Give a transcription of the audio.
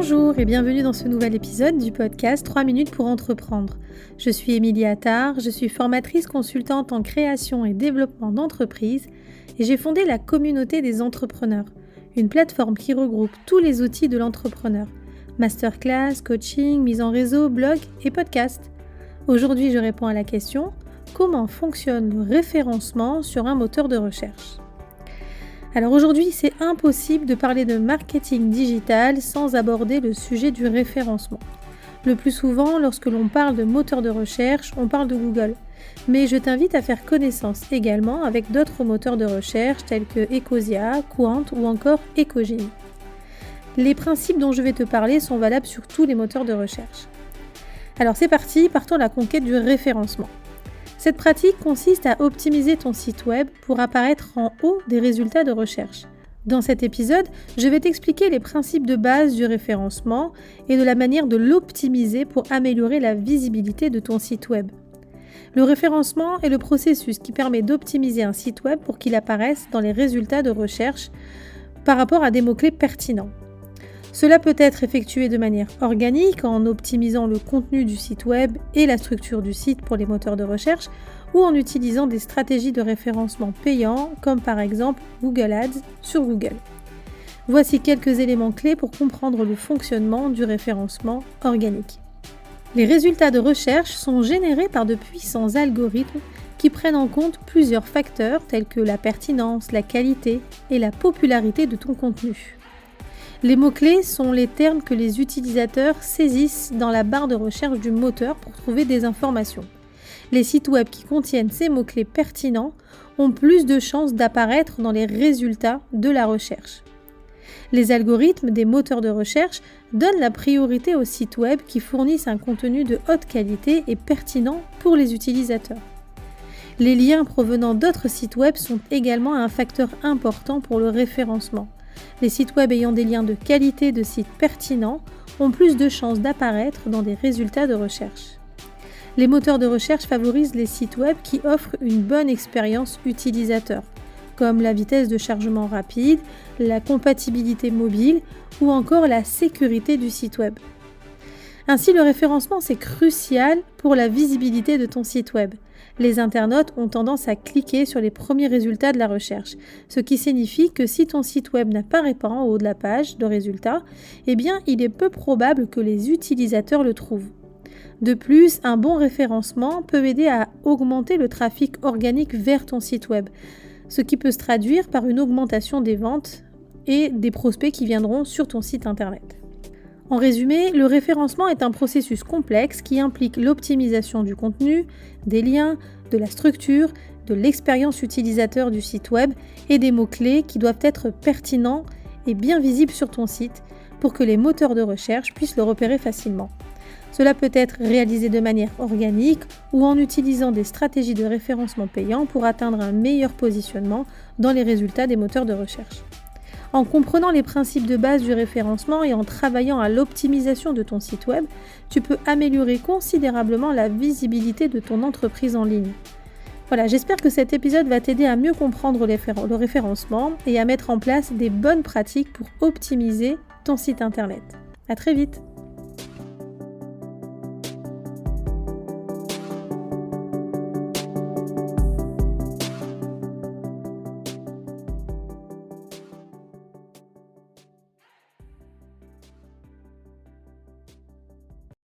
Bonjour et bienvenue dans ce nouvel épisode du podcast 3 minutes pour entreprendre. Je suis Émilie Attard, je suis formatrice consultante en création et développement d'entreprises et j'ai fondé la communauté des entrepreneurs, une plateforme qui regroupe tous les outils de l'entrepreneur, masterclass, coaching, mise en réseau, blog et podcast. Aujourd'hui, je réponds à la question « Comment fonctionne le référencement sur un moteur de recherche ?» Alors aujourd'hui, c'est impossible de parler de marketing digital sans aborder le sujet du référencement. Le plus souvent, lorsque l'on parle de moteur de recherche, on parle de Google. Mais je t'invite à faire connaissance également avec d'autres moteurs de recherche tels que Ecosia, Quant ou encore Ecogine. Les principes dont je vais te parler sont valables sur tous les moteurs de recherche. Alors c'est parti, partons à la conquête du référencement. Cette pratique consiste à optimiser ton site web pour apparaître en haut des résultats de recherche. Dans cet épisode, je vais t'expliquer les principes de base du référencement et de la manière de l'optimiser pour améliorer la visibilité de ton site web. Le référencement est le processus qui permet d'optimiser un site web pour qu'il apparaisse dans les résultats de recherche par rapport à des mots-clés pertinents. Cela peut être effectué de manière organique en optimisant le contenu du site web et la structure du site pour les moteurs de recherche ou en utilisant des stratégies de référencement payants comme par exemple Google Ads sur Google. Voici quelques éléments clés pour comprendre le fonctionnement du référencement organique. Les résultats de recherche sont générés par de puissants algorithmes qui prennent en compte plusieurs facteurs tels que la pertinence, la qualité et la popularité de ton contenu. Les mots-clés sont les termes que les utilisateurs saisissent dans la barre de recherche du moteur pour trouver des informations. Les sites web qui contiennent ces mots-clés pertinents ont plus de chances d'apparaître dans les résultats de la recherche. Les algorithmes des moteurs de recherche donnent la priorité aux sites web qui fournissent un contenu de haute qualité et pertinent pour les utilisateurs. Les liens provenant d'autres sites web sont également un facteur important pour le référencement. Les sites web ayant des liens de qualité de sites pertinents ont plus de chances d'apparaître dans des résultats de recherche. Les moteurs de recherche favorisent les sites web qui offrent une bonne expérience utilisateur, comme la vitesse de chargement rapide, la compatibilité mobile ou encore la sécurité du site web. Ainsi, le référencement, c'est crucial pour la visibilité de ton site web. Les internautes ont tendance à cliquer sur les premiers résultats de la recherche, ce qui signifie que si ton site web n'apparaît pas en haut de la page de résultats, eh bien, il est peu probable que les utilisateurs le trouvent. De plus, un bon référencement peut aider à augmenter le trafic organique vers ton site web, ce qui peut se traduire par une augmentation des ventes et des prospects qui viendront sur ton site internet. En résumé, le référencement est un processus complexe qui implique l'optimisation du contenu, des liens, de la structure, de l'expérience utilisateur du site web et des mots-clés qui doivent être pertinents et bien visibles sur ton site pour que les moteurs de recherche puissent le repérer facilement. Cela peut être réalisé de manière organique ou en utilisant des stratégies de référencement payant pour atteindre un meilleur positionnement dans les résultats des moteurs de recherche. En comprenant les principes de base du référencement et en travaillant à l'optimisation de ton site web, tu peux améliorer considérablement la visibilité de ton entreprise en ligne. Voilà, j'espère que cet épisode va t'aider à mieux comprendre le référencement et à mettre en place des bonnes pratiques pour optimiser ton site internet. À très vite!